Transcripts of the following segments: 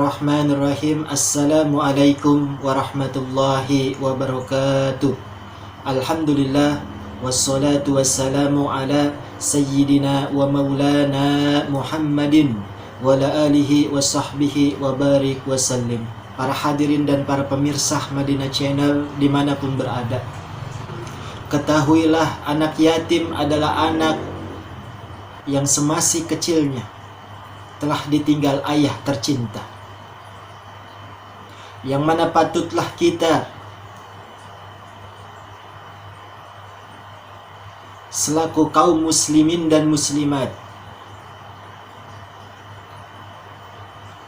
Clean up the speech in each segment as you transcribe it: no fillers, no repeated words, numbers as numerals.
Bismillahirrahmanirrahim. Assalamualaikum warahmatullahi wabarakatuh. Alhamdulillah wassalatu wassalamu ala sayyidina wa maulana Muhammadin wa ala alihi wa sahbihi wa barik wa sallim. Para hadirin dan para pemirsa Madinah Channel dimanapun berada, ketahuilah anak yatim adalah anak yang semasih kecilnya telah ditinggal ayah tercinta, yang mana patutlah kita selaku kaum muslimin dan muslimat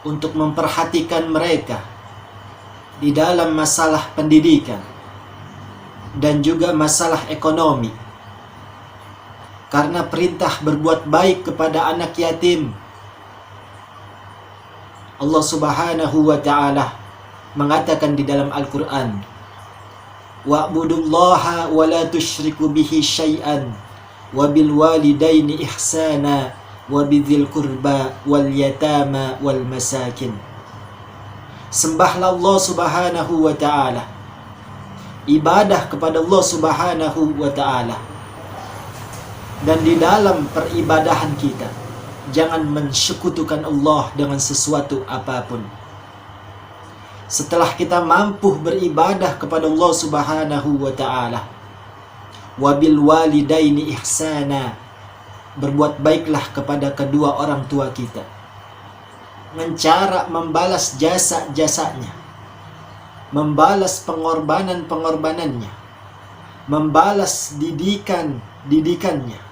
untuk memperhatikan mereka di dalam masalah pendidikan dan juga masalah ekonomi, karena perintah berbuat baik kepada anak yatim, Allah Subhanahu wa ta'ala mengatakan di dalam Al-Quran, wa'budullaha wa la tusyriku bihi syai'an wa bil walidaini ihsana wa bidzil qurba wal yatama wal masakin. Sembahlah Allah Subhanahu wa ta'ala, ibadah kepada Allah Subhanahu wa ta'ala, dan di dalam peribadahan kita jangan mensekutukan Allah dengan sesuatu apapun. Setelah kita mampu beribadah kepada Allah Subhanahu wa ta'ala, wabil walidaini ihsana, berbuat baiklah kepada kedua orang tua kita, mencara membalas jasa-jasanya, membalas pengorbanan-pengorbanannya, membalas didikannya,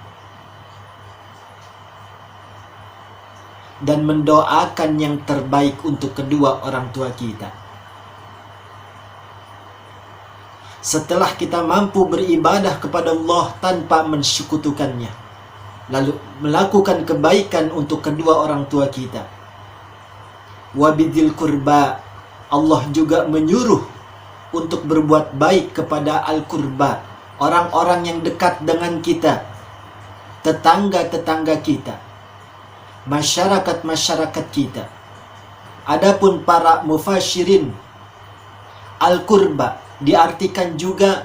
dan mendoakan yang terbaik untuk kedua orang tua kita. Setelah kita mampu beribadah kepada Allah tanpa mensekutukannya, lalu melakukan kebaikan untuk kedua orang tua kita, wabidzil qurba, Allah juga menyuruh untuk berbuat baik kepada al-qurba, orang-orang yang dekat dengan kita, tetangga-tetangga kita, masyarakat-masyarakat kita. Adapun para mufasyirin, al-qurba diartikan juga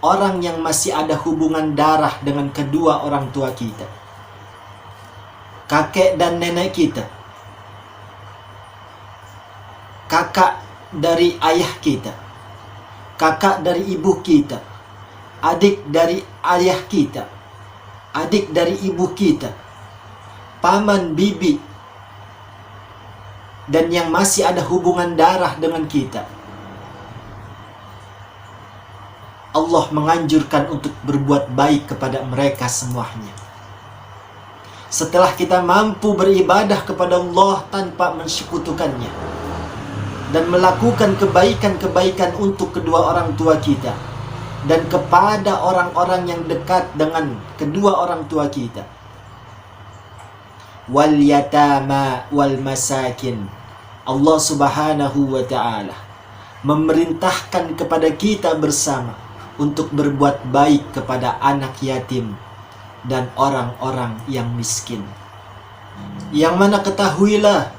orang yang masih ada hubungan darah dengan kedua orang tua kita, kakek dan nenek kita, kakak dari ayah kita, kakak dari ibu kita, adik dari ayah kita, adik dari ibu kita, paman, bibi, dan yang masih ada hubungan darah dengan kita. Allah menganjurkan untuk berbuat baik kepada mereka semuanya. Setelah kita mampu beribadah kepada Allah tanpa mensekutukannya dan melakukan kebaikan-kebaikan untuk kedua orang tua kita dan kepada orang-orang yang dekat dengan kedua orang tua kita, wal yatama wal masakin, Allah Subhanahu wa ta'ala memerintahkan kepada kita bersama untuk berbuat baik kepada anak yatim dan orang-orang yang miskin. Yang mana ketahuilah,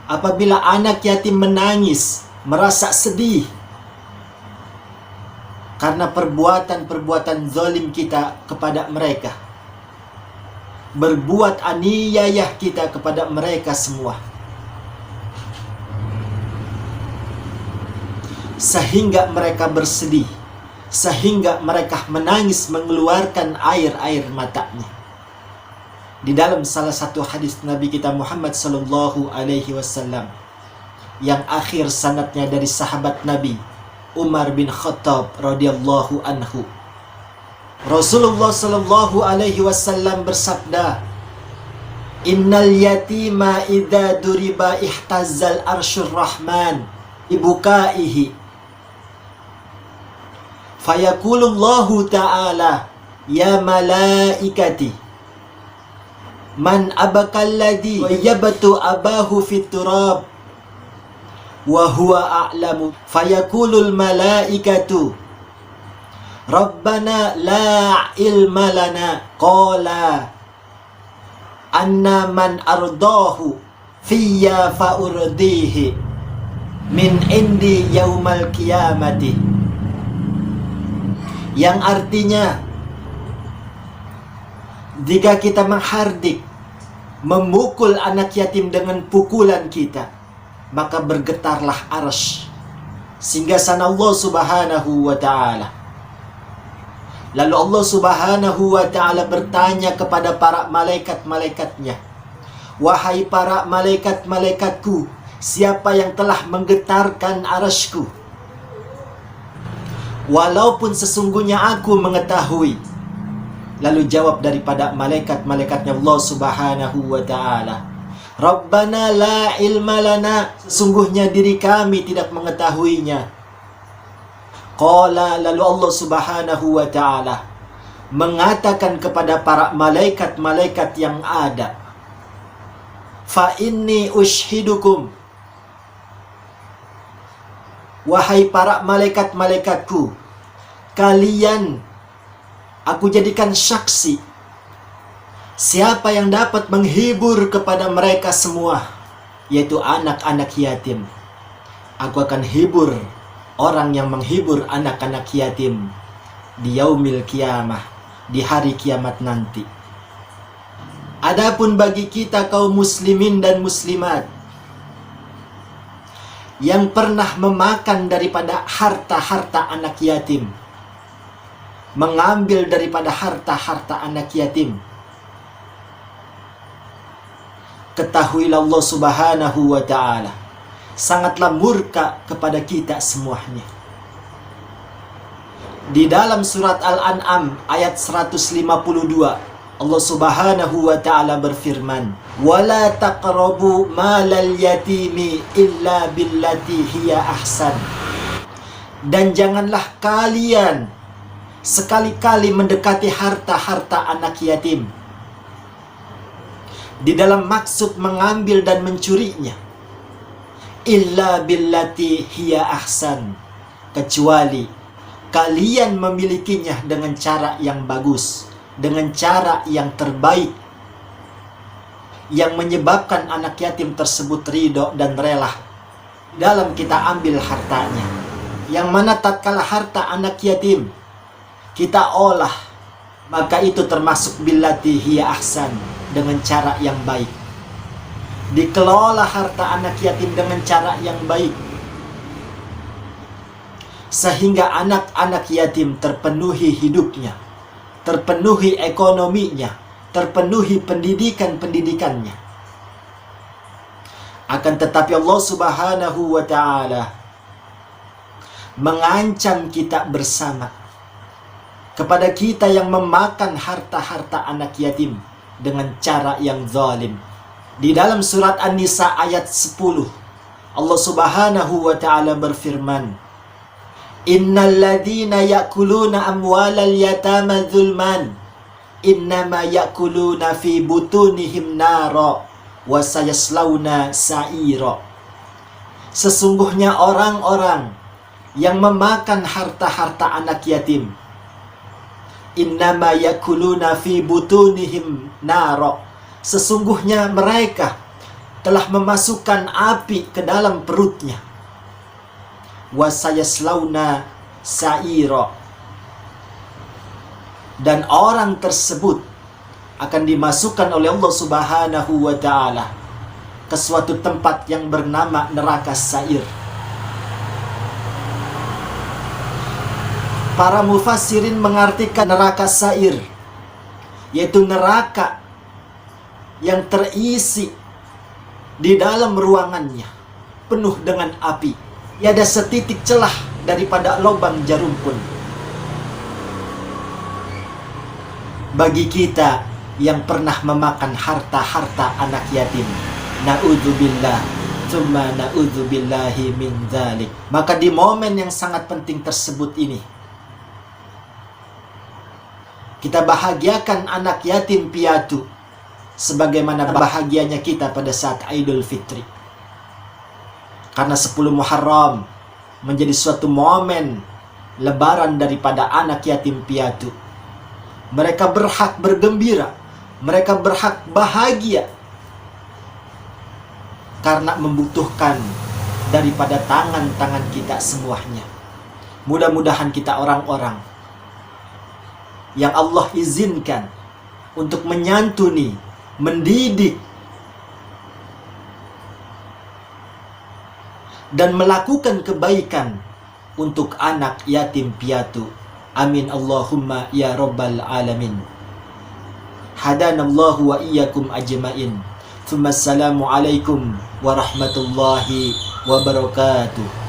apabila anak yatim menangis, merasa sedih karena perbuatan-perbuatan zalim kita kepada mereka, berbuat aniayah kita kepada mereka semua, sehingga mereka bersedih, sehingga mereka menangis mengeluarkan air-air matanya. Di dalam salah satu hadis Nabi kita Muhammad sallallahu alaihi wasallam yang akhir sanadnya dari sahabat Nabi Umar bin Khattab radhiyallahu anhu, Rasulullah sallallahu alaihi wasallam bersabda, innal yatima idza duriba ihtazzal arsyur rahman ibukaihi fayaqulullahu ta'ala ya malaikati man abakalladhi wa yabtu abahu fit turab wa huwa a'lamu fayaqulul malaikatu Rabbana la ilma lana qala anna man ardahu fiyya fa'urdihi min indi yaumal qiyamati, yang artinya jika kita menghardik, memukul anak yatim dengan pukulan kita, maka bergetarlah arsy singgasana Allah Subhanahu wa ta'ala. Lalu Allah Subhanahu wa ta'ala bertanya kepada para malaikat-malaikatnya, wahai para malaikat-malaikatku, siapa yang telah menggetarkan arasy-Ku? Walaupun sesungguhnya aku mengetahui. Lalu jawab daripada malaikat-malaikatnya Allah Subhanahu wa ta'ala, Rabbana la ilma lana, sungguhnya diri kami tidak mengetahuinya. Qala, lalu Allah Subhanahu wa ta'ala mengatakan kepada para malaikat-malaikat yang ada, fa inni ushidukum, wahai para malaikat-malaikatku, kalian aku jadikan saksi. Siapa yang dapat menghibur kepada mereka semua, yaitu anak-anak yatim, aku akan hibur orang yang menghibur anak-anak yatim di yaumil qiyamah, di hari kiamat nanti. Adapun bagi kita kaum muslimin dan muslimat yang pernah memakan daripada harta-harta anak yatim, mengambil daripada harta-harta anak yatim, ketahuilah Allah Subhanahu wa ta'ala sangatlah murka kepada kita semuanya. Di dalam surat Al-An'am ayat 152, Allah Subhanahu wa ta'ala berfirman, wala taqrabu malal yatimi illa billati hiya ahsan, dan janganlah kalian sekali-kali mendekati harta-harta anak yatim di dalam maksud mengambil dan mencurinya, illa billati hiya ahsan, kecuali kalian memilikinya dengan cara yang bagus, dengan cara yang terbaik, yang menyebabkan anak yatim tersebut ridho dan rela dalam kita ambil hartanya. Yang mana tatkala harta anak yatim kita olah, maka itu termasuk billati hiya ahsan, dengan cara yang baik. Dikelola harta anak yatim dengan cara yang baik, sehingga anak-anak yatim terpenuhi hidupnya, terpenuhi ekonominya, terpenuhi pendidikannya. Akan tetapi Allah Subhanahu wa ta'ala mengancam kita bersama kepada kita yang memakan harta-harta anak yatim dengan cara yang zalim. Di dalam surat An-Nisa ayat 10, Allah Subhanahu wa ta'ala berfirman, innal ladzina ya'kuluna amwalal yatama zulman innama ya'kuluna fi butunihim nara wa sayaslawna sa'ira. Sesungguhnya orang-orang yang memakan harta-harta anak yatim, innama yakuluna fi butunihim nara, sesungguhnya mereka telah memasukkan api ke dalam perutnya, wa sayaslawna sa'ira, dan orang tersebut akan dimasukkan oleh Allah Subhanahu wa ta'ala ke suatu tempat yang bernama neraka sa'ir. Para mufassirin mengartikan neraka sa'ir yaitu neraka yang terisi di dalam ruangannya penuh dengan api. Tiada setitik celah daripada lubang jarum pun. Bagi kita yang pernah memakan harta-harta anak yatim, na'udzubillah, tsumma na'udzubillahi min dzalik, maka di momen yang sangat penting tersebut ini, kita bahagiakan anak yatim piatu sebagaimana bahagianya kita pada saat Idul Fitri. Karena 10 Muharram menjadi suatu momen lebaran daripada anak yatim piatu. Mereka berhak bergembira, mereka berhak bahagia karena membutuhkan daripada tangan-tangan kita semuanya. Mudah-mudahan kita orang-orang yang Allah izinkan untuk menyantuni, mendidik, dan melakukan kebaikan untuk anak yatim piatu. Amin Allahumma ya rabbal alamin. Hadanallahu wa iyyakum ajmain. Assalamualaikum warahmatullahi wabarakatuh.